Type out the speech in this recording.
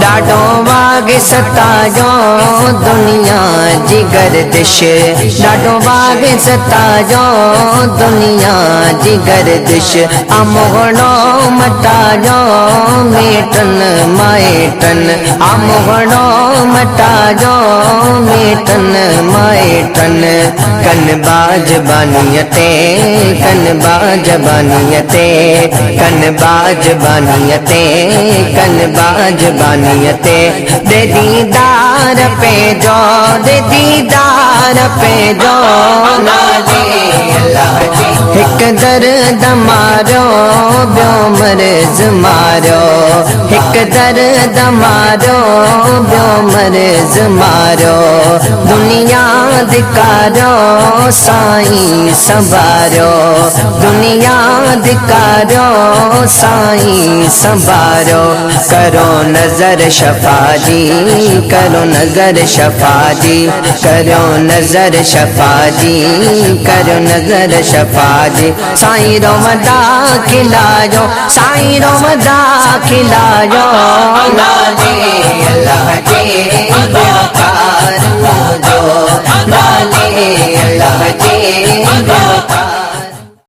डाडो वागे सतायो दुनिया जी गर्दिश डाडो वागे सतायो दुनिया जी गर्दिश अमोगणो मटायो मेटन माएटन अमोगणो मटायो मेटन माएटन कन बाज बानियते कन बाज बानियते कन बाज बानियते कन बाज बानियते दे दीदार पे जो दे दीदार पे जो एक दर्द मारो ब्यो मर्ज मारो एक दर्द मारो ब्यो मर्ज मारो दुनिया दिकारो साईं संभारो दुनिया दिकारो साईं संभारो करो नजर शफाजी करो नजर शफाजी करो नजर शफाजी करो नजर शफाजी साईं रोमदा खिलायो साईं रोमदा खिलायो नाले अल्लाह के बेकार जो नाले अल्लाह के बेकार